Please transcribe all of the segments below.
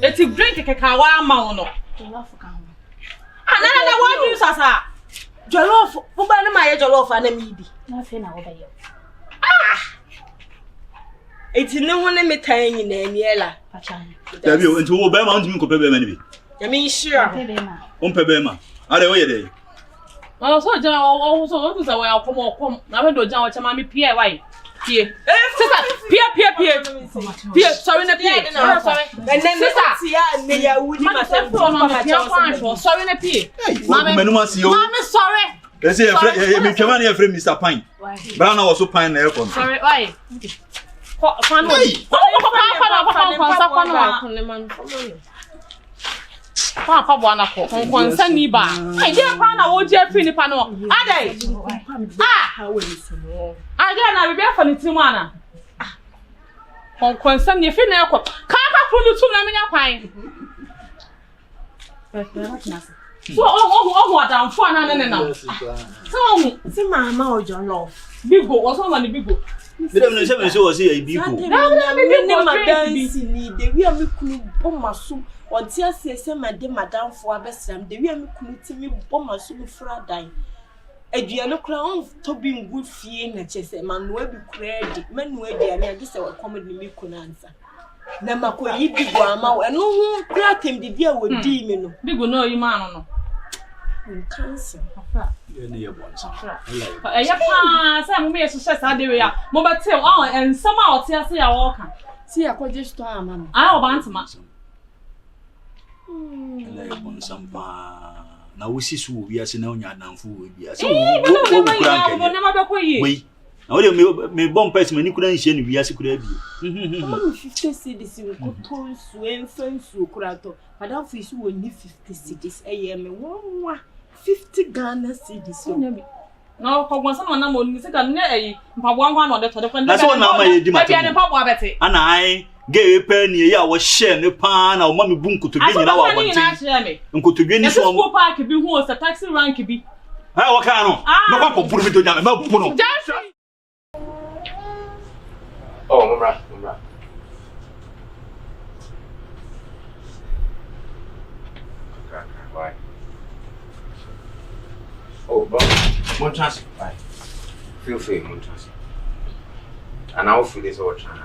It's a drink a kawa mauno. Another one you sasa. Jollof, who by my jollof and a meaty. Nothing over you. It's no one me tying in any yella. Have you into Obama mountain could be many? I mean, sure. Umpebema. Are they way? Oh, so John also was away. I'll come. I went to John with Mammy Pierre. Why? Pierre. Pierre. Sorry, the Pierre. Sorry. And then they are with my sorry, the Pierre. Mamma, sorry. They say, if you want your friend Mr. Pine. Brown also pine there. Sorry, why? Papa bwana ko konsa ni ba e dey pa na wo je free ni pa no adai aga na be fa ni timu ana konsa ni free na ko ka funu tu na menya kwan so oh adam fo na na so si mama ojo love bigo wo so na ni bigo Madam no say so say bigo na me madam si ni de wi am kunu bomaso on tia se madam fo abesram de wi am kunu timi bomaso mu fra dan aduane kura on to bi ngu fie na chese manua bi kura di manua aduane age se wa comedy mi kunu ansa na makoyi bigo ama eno hu kura tem de dia wodi mi no bigo no yi ma no cancer you ne yebonsa ya pa say mo me so say de we ya mo ba tell ensam a o tia se ya wo ka si akwaje store ama no o ba ntama ele yebonsa pa na wosi so wo biase na onya adamfo wo biase wo kura nke na ma be koyi we na wo me bomb person mani kura nhie ne biase kura bi mo 50 cedis ko to su enfansu kura to adamfo isu wo ni 50 cedis eye me wonwa 50 Ghana cedis no ko gwan sama na mo ni se ka ne eyi mpaboa nkwa na de kwa na so na ma ye di mate bia ne mpaboa bete ana ai ge pe ni ya wo share ne pa na o ma me bu nkotodwe nyina wa bonten nkotodwe ni so mo park bi hu o sa taxi rank bi ha wo ka no me kwa ko buru mi to nya me ma bu no oh mumra why oh but Montrance, right? Feel free, Montrance. And I'll feel this all time.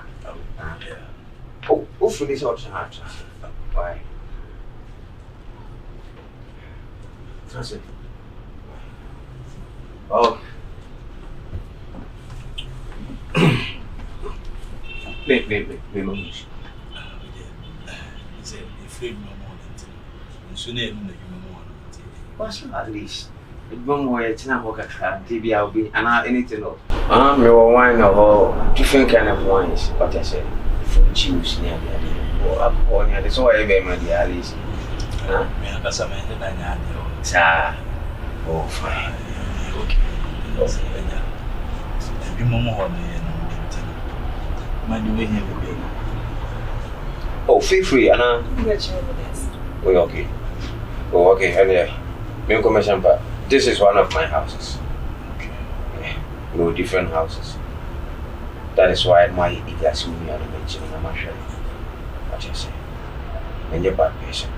Oh, feel this all time. Why? Trust it. Oh. Play, Mamush. It's a free no more than so near no more. What's at least? One way it's not work at TV, I'll be and anything else. We were wine or different kind of wines, but I said, from juice near the idea. Or up on the so I be my dear Alice. Oh, fine. Okay. Be more my doing here. Oh, feel free, Anna. We okay. Oh, okay, and me commission pa. This is one of my houses. Okay. Yeah. No different houses. That is why my assume me and mention in my share. What you say? And you're bad patient.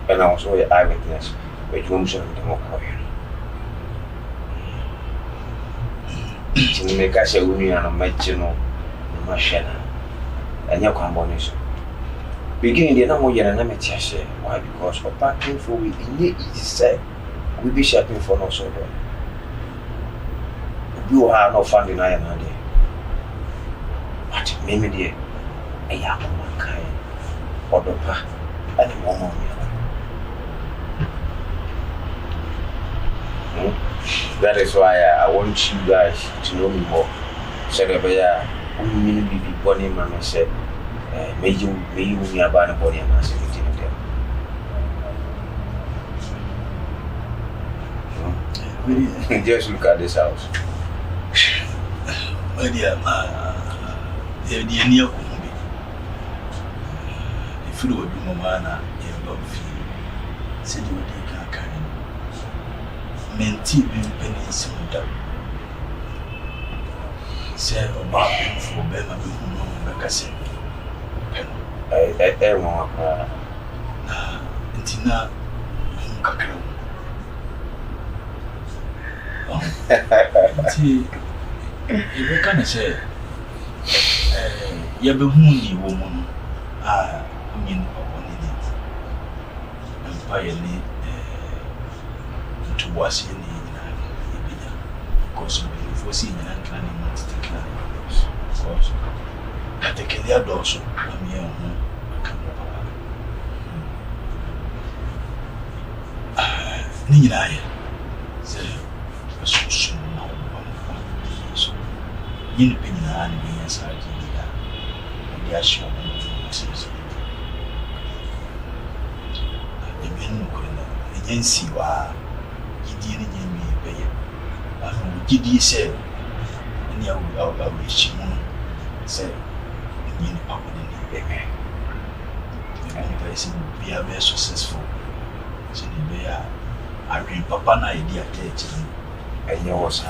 And I was also an eyewitness, which won't show the more coin. To make us a woman and a mention my share. And your combination. Beginning the number year and amateur. Why? Because for packing for we in the easy say we be shopping for no so. You are no fun in iron handy. But maybe dear a young kind or the pa and the woman. That is why I want you guys to know me more. Said we mean be born in man said. May you be a bad body and massive just look at this house. My dear, the near if you would do Mamma, you love you. Said you would take a kind. Menti being pennies. Say about for Bema, because Intina Kakra. You can say, you have a woman. I mean, Empire to was in because before seeing an planning not to declare. Of course, I take care of also. I'm here. Nina, say, a social now. So, in opinion, I'm being inside the Ashram. The men couldn't against you are Gideon in me, pay. I know Gideon said, and you will wish him, say, in the public in the baby. The only person be a very successful. So, I read Papa idea catching. And you was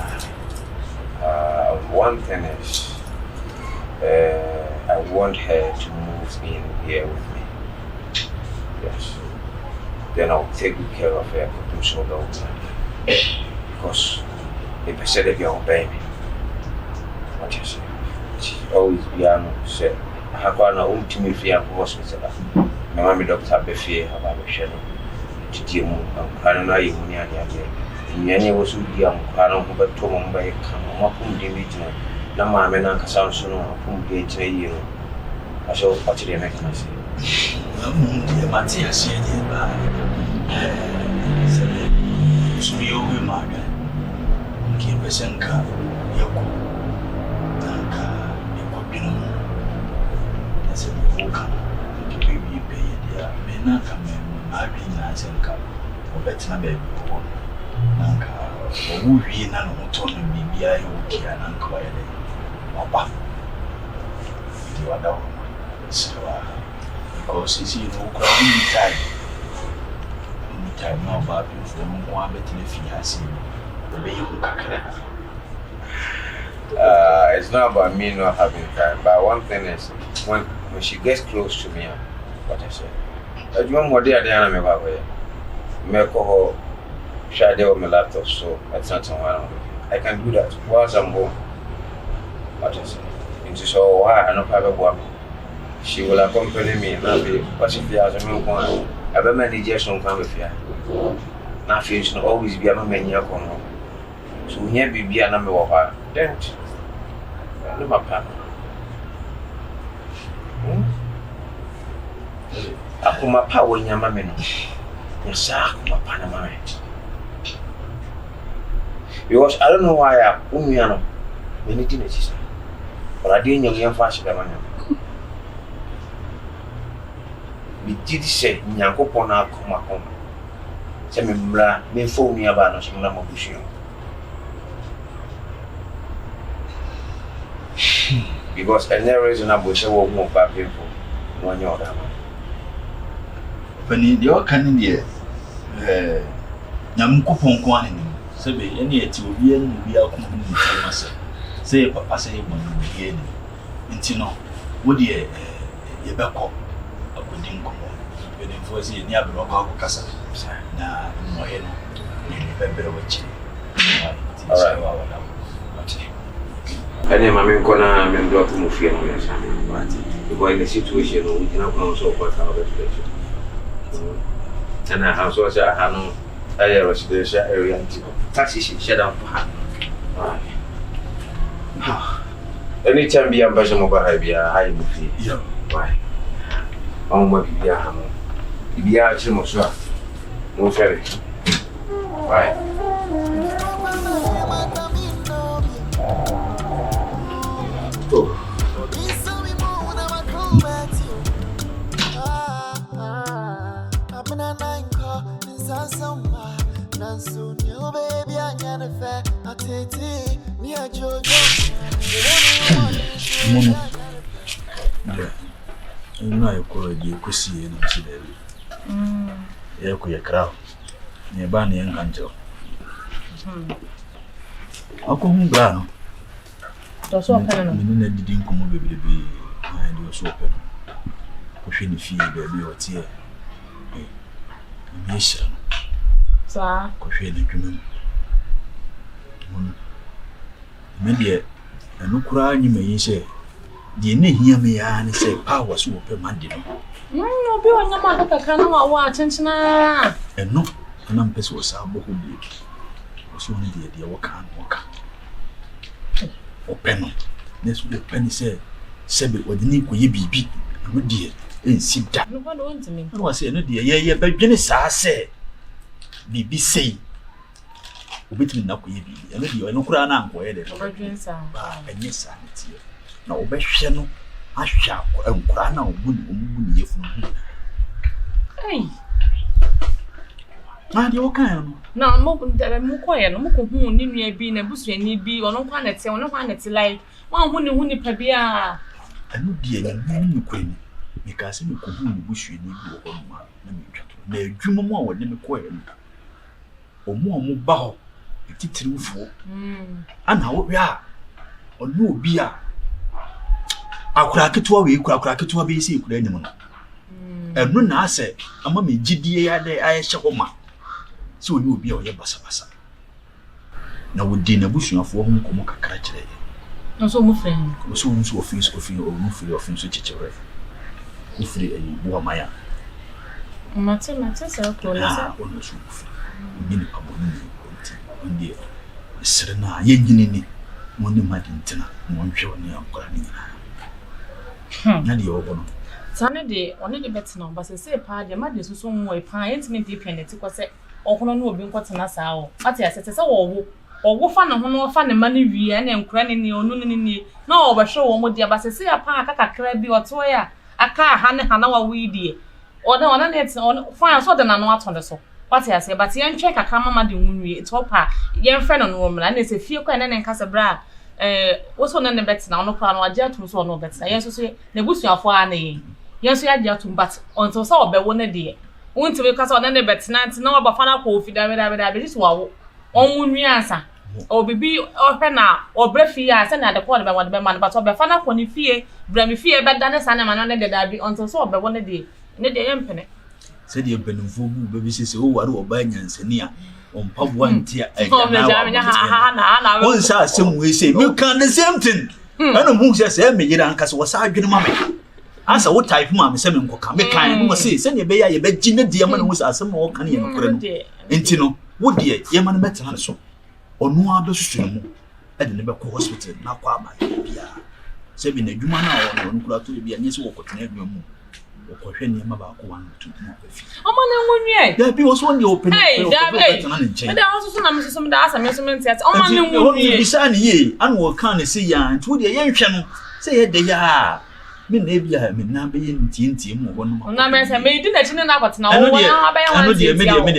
one thing is, I want her to move in here with me. Yes. Then I'll take good care of her for so long. Because if I said if you're baby, what you say? She always be said, I have one ultimate fear of hospital. My mommy doctor be fear about the shadow. I don't know you near the idea. In any was young, I don't know, but Tom by come up with the region. No mamma and Cassan soon, whom gave a year. I shall watch the mechanism. Matthias said, so you will market. Keep a senka, Yoko, Tanka, Yoko. That's a vocal. Baby, pay their men come in, marrying as and come, or better baby. Nanka, or who be none of autonomy, be I okay and unquiet. Papa, you are down. So, because it's you know, time now about you from one better if he has seen the way you it's not about me not having time, but one thing is when she gets close to me, what I say, I don't want to Diana me about her. Make her share there on my laptop, so that's not someone I can do that whilst I'm home. What I say, into so why I don't have a woman. She will accompany me and I'll be watching the other one. I have many years from family here. Now, she should always be a man. So, here be a number of her. Don't look up. I come up power in your mammy. Yes, I come up Panama. Because I don't know why I'm Umiano. Many teenagers. But I didn't young fashion. We did say, Yankopona come home. Semibra, me phone me about some number of bushing. Because a never reason I wish I won't move back people. One year. When you're canning here, Yamkopon Kwan, Sabi, any at you be out myself. Say, Papa say, one again. Intino, would ye back up? Was in Yabro Casa. Now, Moeno, nearly watching. All right. And then I'm going to block to move here. Because in the situation, we cannot also put our situation. And I have also had no residential area. Taxi shut down. Anytime be ambassador mobile, be a high movie. Yeah. Why? Oh, my dear. Be out to Mosua. No ferry. Right. Oh. No, I call it you could see and see there. You could crowd near Barney and Angel. I'll come down. to so open no me na didi nkomo bebebe and you so open ko hwe ni fie baby o tie me yesha sa ko hwe ni dwuma me de anu kura nyi me yesha de ne hia me ya ne say power so open mande no obi onya ma kaka na wa chenchena eno na mpese o sa bo ko bi o so ne de waka open no nesu de pen say sebe odini ko ye bibi no de ensi da no ba do ntimi no say no de ye badwene saa say bibi sei obetimi na ko ye bibi eno de eno kura na anko ye de badwene saa ba enye saa tie na obehwe no ahwa nkura na obu ni yefu ma de o kan no na mo koye no mo ko hu ni nua bi na busuani bi ono kwa na te ono kwa na te like wan hu ni pa bi a anu die ni kwani me ka se me ko hu ni busuani bi wo ho ma na me twato na adwuma mo a wo ne me koye no omo ba ho titiriwfo ana wo ya ono obi a akura ketewa we akura ketewa be isi ikura anim no enu na ase ama me gidie ya de ayehye ho ma so oni obi a oye basa na wodi na busuafo ho nkomo kakra kire no so mo friend so nso office o mu free office so chichewe ku free ayi bo maya mate sa ko le sa ono so ku free ni pa mo ni konti ndi sirena yengini ni mo ni madintina mo nhwe oni akora ni na di obono Sane de one de betina ba se pa de ma de susu nwo e pa yentimi de peneti ko se okono no obi nkotena saa o ate asete se wo fa na ho no fa ne ma ne wie na enkura ne ne onu ne ne na obehwe wo mo de ba se ya pa aka kakra bi oto ya aka ha ne ha na wa widie ona ne ti fa so de na no ato de so ate ase but ye ntwe kakra mama de nwunwie to pa ye mfre no no mra na se fie ko ne nkasa bra wo so ne betina ono kwa no agye atum so ono betina ye so ne busuafo a na ye yes ya dia to but until so obewo ne de wonti we kasa one ne betina nti na oba fana ko ofi da be so wawo onwunwi asa obibi ohwe na obrefi ya se na de ko de be wode be man but obe fana ko ni fie bra mi fie be da ne sa ne man ne de da bi until so obewo ne de yempene se de benufo bu be bi se o ware oba nyansani a ompaboa ntia na on sa asem we say me can the same thing ana mu se me yira anka se wo sa adwene ma me asa wo type ma me se me nkoka me kan no se ne be ya ye be gine de ma no sa asem wo kan ye no kore no enti no wo de ye ma no betena so onu a be susu mu e de ne be ko hospital na kwa aba bia se bi na dwuma na wo no kura to bia nye se wo kotena adwuma mu wo ko hwe ne ma ba ko wan to na ba fi omo na nwunye da bi wo so ne open da wo so na me so da asa me so me ntia omo na nwunye bi sa ne ye an wo kan ne se ya nti wo de ye nhwe no se ye de ya me na bia me na be ye ntinti mu ho no na me se me di na chine na kwatena wo na ba ye wan ti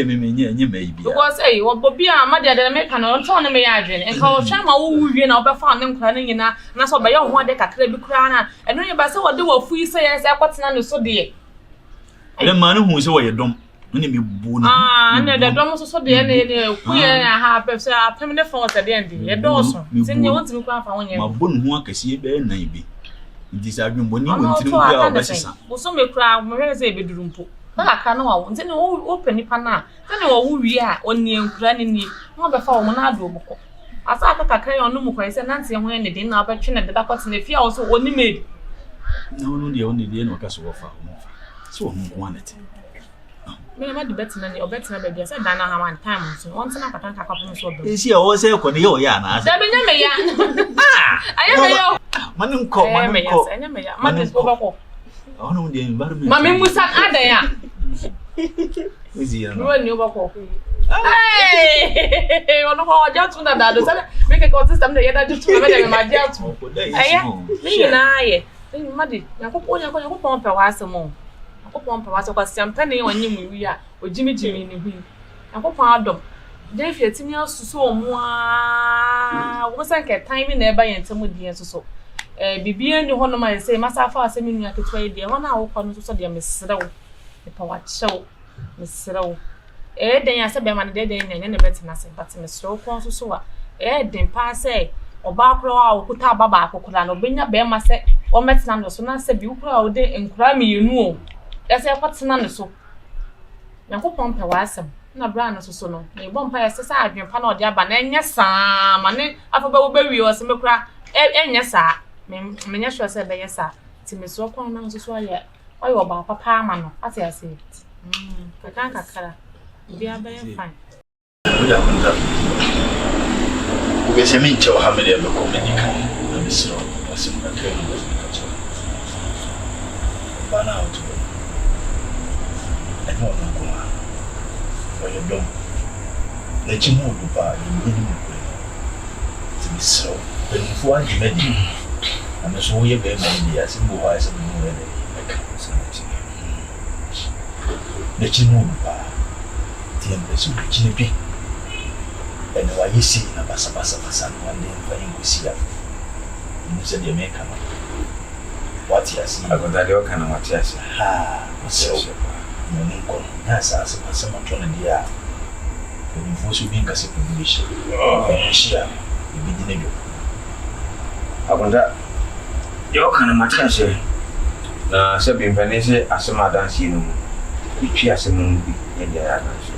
me nye ma yi bia because wo bobi a ma de me kan no to ne me ya adwene en ka wo hwa ma wo wuwie na wo be fa ne nkra ne nyina na so be ye ho de kakra bi kura na eno ye ba se wo de wo fu yi se ye se kwatena no so de le ma ne hu se wo ye dom ne me bu na na de dom so de ne ku ye ha pe se a pem ne fon se de ndi ye do so tin ye wonti mi kwa fa wonye ma bu nu akase be nan bi ndi sa dwumbo ni wontiri mu bia obesesa wo so me kura mo hwe se e beduru mpo na aka na wa nti ne wo panipa na ne wo wuwie a oni enkura ne ni no be fa wo na ado boko asa aka kakra ye onu mu kwa se nanti ye ho ne de na obetwe ne de da kwat ne fia wo so oni made no oni de no ka so wo fa so wo nko anete me ma de betina ne obetina be bia se da na ha one time so won tina kwatan ka kwapon so be esi a wo se ko ne ye o ya na da be nya me ya aye me yo manunko enya me ya ma de so bako ono de environment ma me musa ada ya ezi ya no ni bako ono ko aja tu na da do sale me ke ko system de yeda tu me de ma aja tu aya ni na ye ni ma de yakopon pe wa asemo yakopon pe wa so kwa siampa ne onye mu wi a ojimi ni hu yakopon adom de fi atimi asusu omo a wo san ke time na eba yentemu die so bibia ni hono ma say masafa asemi nua ketwa ide hona wo kwa no so de mesrew e pa wa chew mesrew den ya se be ma de den nya ne betina se but mesrew ko so a den pa say oba kro a okuta baba akokora no benya be ma se o metena no so na se bi ukura a ode enkura meyenu o ese kwatena no so yakopon pe wasem na bra no so no me bompa yese sa adwen pa na ode aba na enye saa ma ne afoba wo bewi o se mekura enye saa me sure se be yesa ti me so kwa na so aye oyo ba papa ama no ate ase kakara bi abaye fine oya kunza ubese minche wa hamele ya bekomedika na misro wasimka kenu wasimka bana auto eno ngoma oyo dom na chimu dupa ni ti misro benfu anjimedi na meso ye be medi asimbo ha asimbo ne na chimu dupa ti embeso chinipi ene wa yisi na basa no ande mfa ingusia musa de meka no wati asi agodade o kana wati asi so no nko na sa asema tona dia ni fosu bin ka se publish shia ibidi ne yo agonda yo kana mati asi na se bin fanese asema dansi no bitwi asema bi ya ya dansi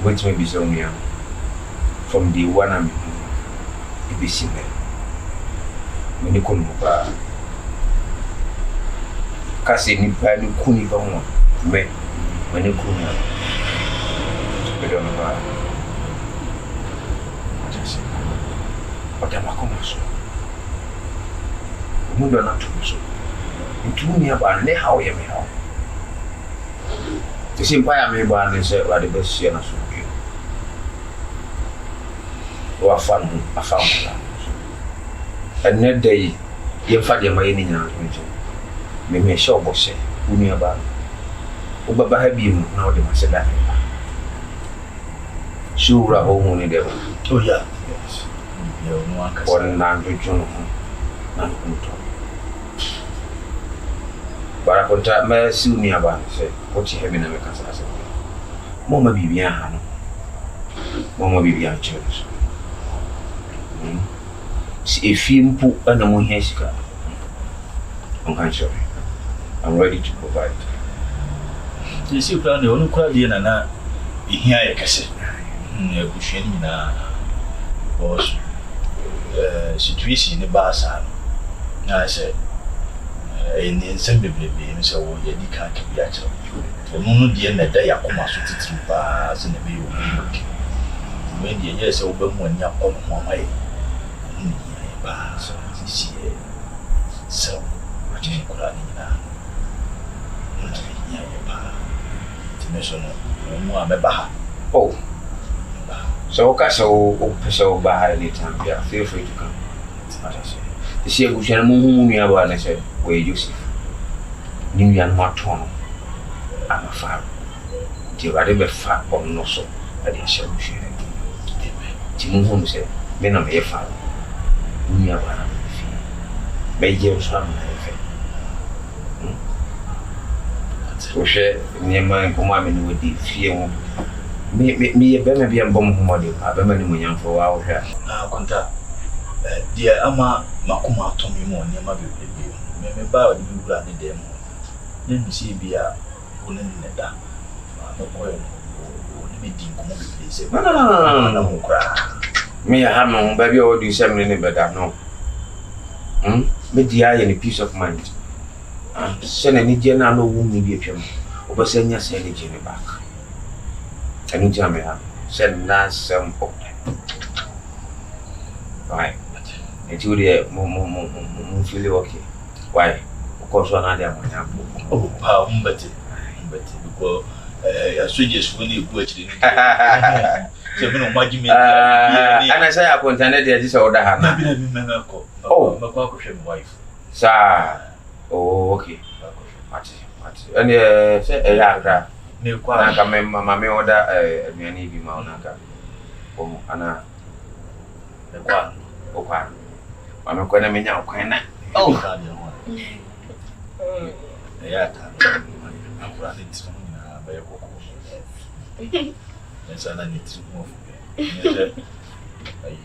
which may be so near from the one I'm ibisi me ni kono ba kasi ni pa ni kuni ba mo me ni kuni be do ba just okay ma kono so mo do na to so ntumi aba ne hawo ye me hawo tisi mpa ya me ba ne se wa de be sia na so wa fan afan enne day ye fa de maye ni nyana to me show bosse uni aba o baba ha bi mu na o de maseda shura ho mu ni de oh yeah yes yo no aka on na ndo juno na kunto bara konta me si uni aba se o ti hebe na me kasa asa mo ma bibia ha no mo ma bibia chero si efimpo ana mo hia sika I'm ready to provide. You see plan the only quality na ihia ye kase e busheni na boss situation ni ba sa na say ni nsembebebe mi say wo ye di kan ke bi a kire ono no de na da yakoma so titiri ba se na be yo when the yes say wo be mo nya ko no mai ni ba so si so what you kula ni na ni ya ba ti me so no mo ameba ha oh so so ba anytime yeah feel free to come. The see go share mo hu nua ba na say we Joseph ni nua no aton ama fa ti ba de be fa on no so e de share go share ti mo hu say me na me fa nua ba na fi be je so na fe so she ni ma ko ma me ni we di fie mo me be me bom homode pa be mani munyamfo wa wo hwa konta dia ama makoma atomi mo ne ma be me ba odi bi wura ne dem ne mi si bia woni ne da ma ko woni me din ko mo be se na mo kra me ya ha no ba bi o di se me ne beda no me dia ye ni peace of mind se na ni je na no wu ni bi atwam obasanya se ni je ne back ani jame ha said na some right and you there mo feel okay why because one na dem anya oh pa mbete because ya suggest when you go actually so me no maji me ana say I container there just order ha na bi me ko oh me ko hwe my wife sa oh okay mati and say ya gra me kwa na kama mama me order aduane bi ma ona ka o ana me kwa o kwa mama ko na menya kwan na oh ka dia ho ya ta akura ni tsu na ba ya koko nsa na ni tsu mo fu ai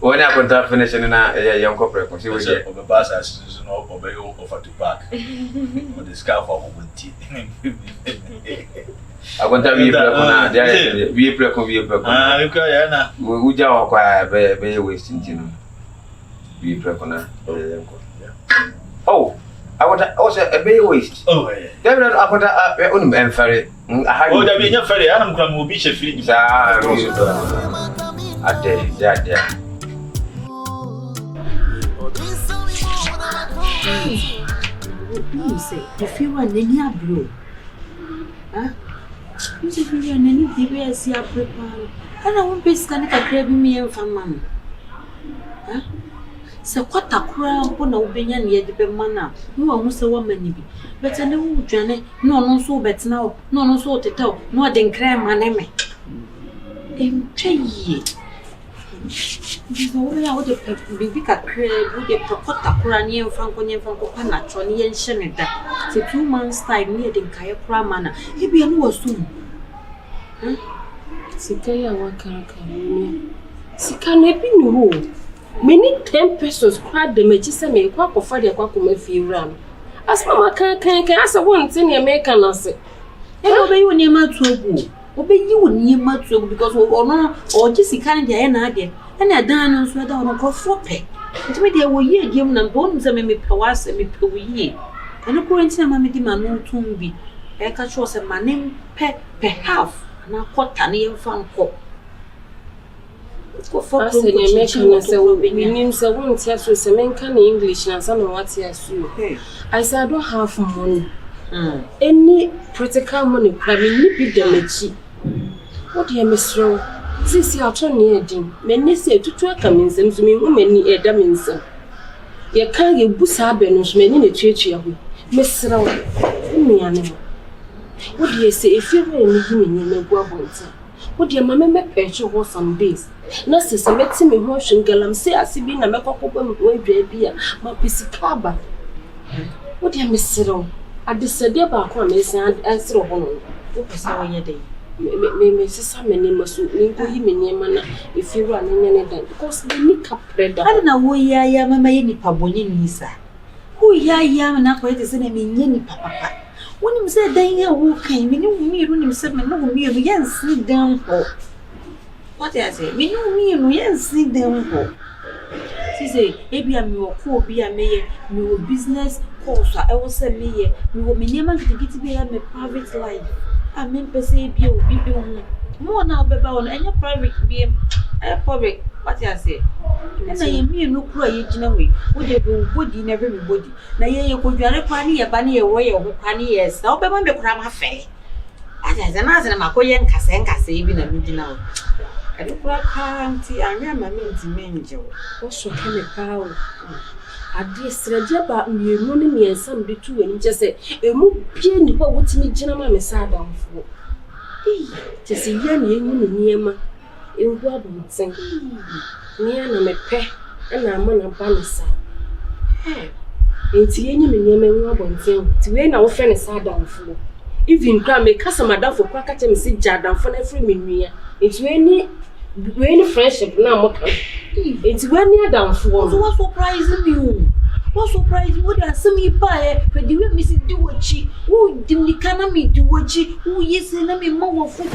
When I contact finish in a young corporate, she was of the bus as no obey offer to park. With the scarf of tea. I want to be a precon. We don't acquire very wasting, you know. Be precon. Oh, I want also a bay waste. Oh, there I put a and ferry. I have been a ferry. I'm going to be a free. At that. You say, if you want any blue, huh? If you want any DBS, you are prepared. And I won't be scanning a crab me and from mamma. Huh? So, what a crown upon a opinion yet the manner. You are almost a woman, but I know, Johnny, no so bet now, no so to tell, no, then cram my name. This out of baby cat crab with a procota crani and Franco Panatron and Shenida. The 2 months' time near the Kaya Pramana. He be a no soon. Sikaya Waka. Sikana be no. Many 10 pesos cried the magician may quack of Father Quackuma fee ram. As Mamma can ask a one thing you make an answer. And obey you near my trouble. Obey you near my trouble because or just kind of an idea. And I done so I don't go for pay. It made there were ye given and bones and me pawas and me per ye. And a current time I made him a no tombi. I catch was a man named per half, and I caught an ear from cock. For American, so means I won't tell you some American English and some of what you I said, I don't have money. Any practical money, I mean, be the what do you miss wrong? Since you are trying, many say to track a means to me, women, a damins. You can't get Busabenus, many in a church. Miss Row, me animal. What do you say if you were in your guabons? What do your mamma make picture was some days? Nurses are making me motion, galam say, I see being a make up with beer, my pissy caba. What do you miss Row? I decided about one and answer of one. What was our day? Me sister many must go him in manner if you run in any time because they need a bread. I don't know who ya am any paboni nisa. Who ya am and up with the enemy any papa. When him said they who came, me knew me when himself and no me again sleep down for. What I say, me know me and we sleep down for. She say, maybe I'm your co be a mayor, me business course. I was a mayor, me will be never to get to be a private life. I mean, per se, be more now, Baba, on any private being a public. What I say, and I am me no cry in a way. Would you do body in everybody? Now, you could be a panny, a bunny away over panny years. Now, Baba, the crama fair. As an answer, my Koyan Kasenka saving a regional. I look like Auntie, I remember me to Manjo. Also, can a power. I dear Srajaba, you running me and some be true, and just say, a move pinned what would me gentleman sad down for. Just a young near ma in what would sing. Near me pet, and I'm on a banner. Ain't any name and one thing to win our friend is sad down for. Even Cram a customer down for Cracker and sit down for every minute. It's any friendship now. It's when you're down for. So what's surprising you? What surprise would I see me buy? But do you miss it? Do what she? Who didn't me do what she? Who yes, and I mean more food.